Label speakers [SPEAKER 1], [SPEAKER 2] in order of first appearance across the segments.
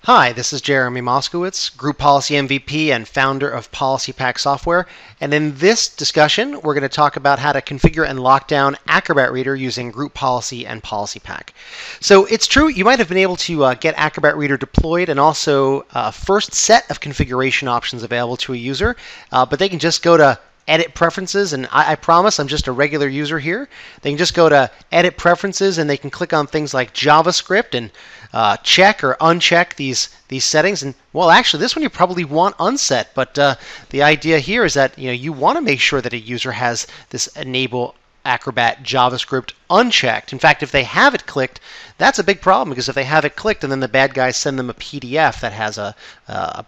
[SPEAKER 1] Hi, this is Jeremy Moskowitz, Group Policy MVP and founder of PolicyPak software. And in this discussion, we're going to talk about how to configure and lock down Acrobat Reader using Group Policy and PolicyPak. So it's true, you might have been able to get Acrobat Reader deployed and also first set of configuration options available to a user, but they can just go to Edit Preferences, and I promise I'm just a regular user here. They can just go to Edit Preferences and they can click on things like JavaScript and check or uncheck these settings. And well, actually, this one you probably want unset, but the idea here is that you want to make sure that a user has this Enable Acrobat JavaScript unchecked. In fact, if they have it clicked, that's a big problem, because if they have it clicked and then the bad guys send them a PDF that has a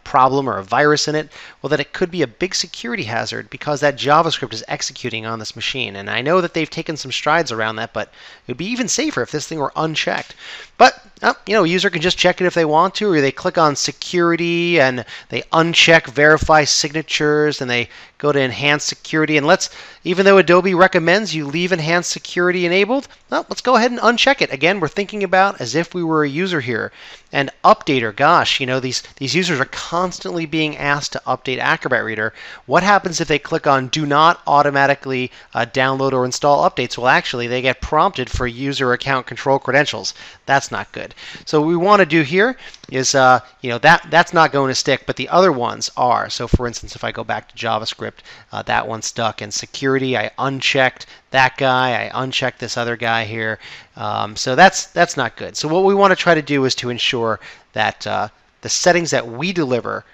[SPEAKER 1] problem or a virus in it, well, then it could be a big security hazard because that JavaScript is executing on this machine. And I know that they've taken some strides around that, but it would be even safer if this thing were unchecked. But a user can just check it if they want to, or they click on security and they uncheck verify signatures and they go to enhanced security. And even though Adobe recommends you leave enhanced security enabled, well, let's go ahead and uncheck it. Again, we're thinking about as if we were a user here. And Updater, gosh, these users are constantly being asked to update Acrobat Reader. What happens if they click on do not automatically download or install updates? Well, actually, they get prompted for user account control credentials. That's not good. So what we want to do here is, that's not going to stick, but the other ones are. So for instance, if I go back to JavaScript, that one stuck. And security, I unchecked that guy, I unchecked this other guy here. So that's not good. So what we want to try to do is to ensure that the settings that we deliver,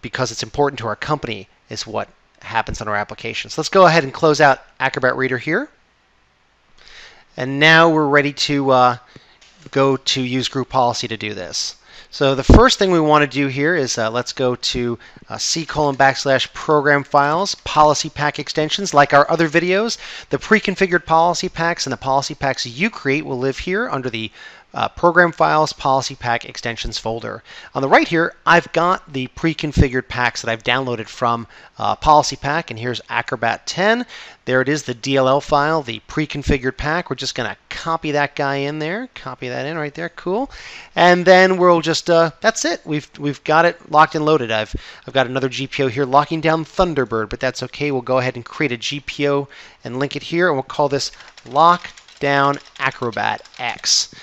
[SPEAKER 1] because it's important to our company, is what happens on our applications. Let's go ahead and close out Acrobat Reader here. And now we're ready to go to use Group Policy to do this. So the first thing we want to do here is let's go to C:\program files, PolicyPak extensions. Like our other videos, the pre-configured policy packs and the policy packs you create will live here under the Program Files PolicyPak Extensions folder. On the right here, I've got the pre-configured packs that I've downloaded from PolicyPak, and here's Acrobat 10. There it is, the DLL file, the pre-configured pack. We're just going to copy that guy in there, copy that in right there, cool. And then we'll just, that's it. We've got it locked and loaded. I've got another GPO here locking down Thunderbird, but that's okay. We'll go ahead and create a GPO and link it here, and we'll call this Lockdown Acrobat X.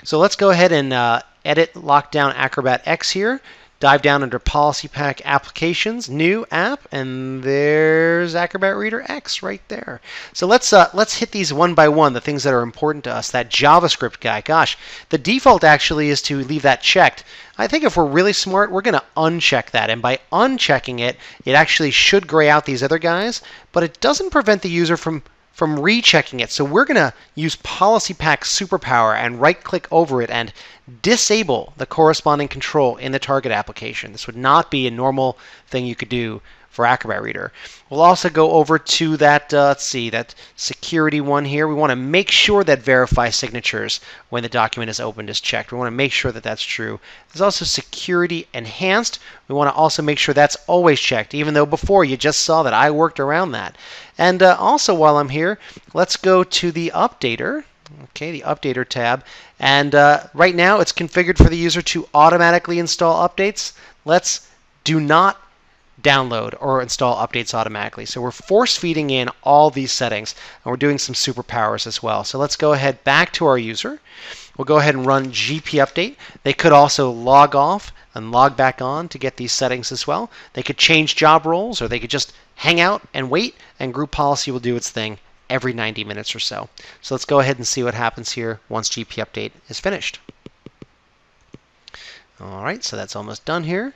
[SPEAKER 1] So let's go ahead and edit Lockdown Acrobat X here. Dive down under PolicyPak Applications, New App, and there's Acrobat Reader X right there. So let's hit these one by one, the things that are important to us. That JavaScript guy, gosh, the default actually is to leave that checked. I think if we're really smart, we're going to uncheck that. And by unchecking it, it actually should gray out these other guys, but it doesn't prevent the user from rechecking it. So we're going to use PolicyPak Superpower and right-click over it and disable the corresponding control in the target application. This would not be a normal thing you could do for Acrobat Reader. We'll also go over to that, that security one here. We want to make sure that verify signatures when the document is opened is checked. We want to make sure that that's true. There's also security enhanced. We want to also make sure that's always checked, even though before you just saw that I worked around that. And also while I'm here, let's go to the Updater. Okay, the Updater tab. And right now it's configured for the user to automatically install updates. Let's do not download or install updates automatically. So we're force feeding in all these settings, and we're doing some superpowers as well. So let's go ahead back to our user. We'll go ahead and run GP update. They could also log off and log back on to get these settings as well. They could change job roles, or they could just hang out and wait, and Group Policy will do its thing every 90 minutes or so. So let's go ahead and see what happens here once GP update is finished. All right, so that's almost done here.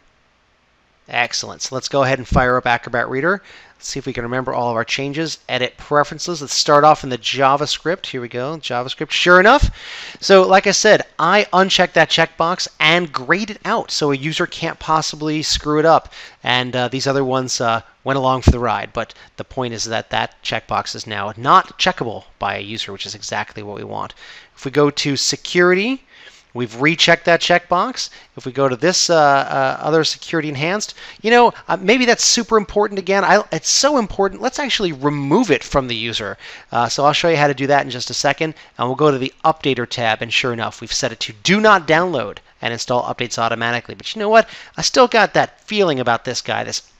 [SPEAKER 1] Excellent. So let's go ahead and fire up Acrobat Reader. Let's see if we can remember all of our changes. Edit preferences. Let's start off in the JavaScript. Here we go, JavaScript. Sure enough. So like I said, I unchecked that checkbox and grayed it out so a user can't possibly screw it up. And these other ones went along for the ride. But the point is that that checkbox is now not checkable by a user, which is exactly what we want. If we go to security, we've rechecked that checkbox. If we go to this other security enhanced, maybe that's super important again. It's so important. Let's actually remove it from the user. So I'll show you how to do that in just a second. And we'll go to the Updater tab, and sure enough, we've set it to do not download and install updates automatically. But you know what? I still got that feeling about this guy, this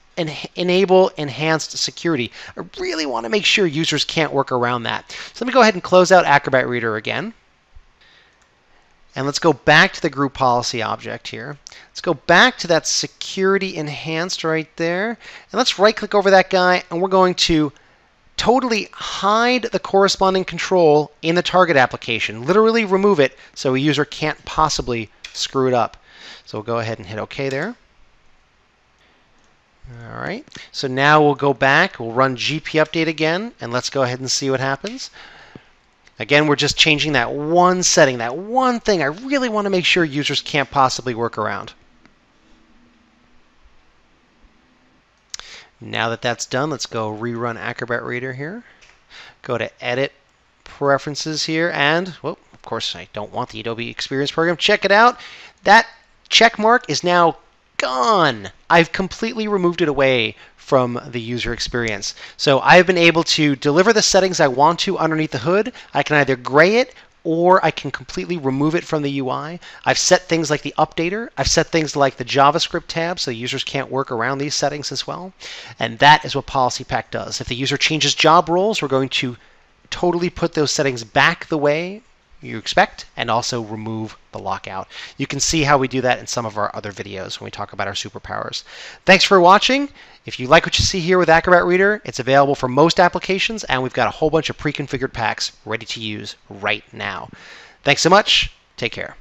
[SPEAKER 1] enable enhanced security. I really want to make sure users can't work around that. So let me go ahead and close out Acrobat Reader again. And let's go back to the group policy object here. Let's go back to that security enhanced right there. And let's right click over that guy, and we're going to totally hide the corresponding control in the target application. Literally remove it so a user can't possibly screw it up. So we'll go ahead and hit OK there. All right, so now we'll go back, we'll run GP update again, and let's go ahead and see what happens. Again, we're just changing that one setting, that one thing I really want to make sure users can't possibly work around. Now that that's done, let's go rerun Acrobat Reader here. Go to Edit, Preferences here, and, well, of course, I don't want the Adobe Experience Program. Check it out. That check mark is now gone. I've completely removed it away from the user experience. So I've been able to deliver the settings I want to underneath the hood. I can either gray it or I can completely remove it from the UI. I've set things like the updater. I've set things like the JavaScript tab so users can't work around these settings as well. And that is what PolicyPak does. If the user changes job roles, we're going to totally put those settings back the way you expect, and also remove the lockout. You can see how we do that in some of our other videos when we talk about our superpowers. Thanks for watching. If you like what you see here with Acrobat Reader, it's available for most applications, and we've got a whole bunch of pre-configured packs ready to use right now. Thanks so much. Take care.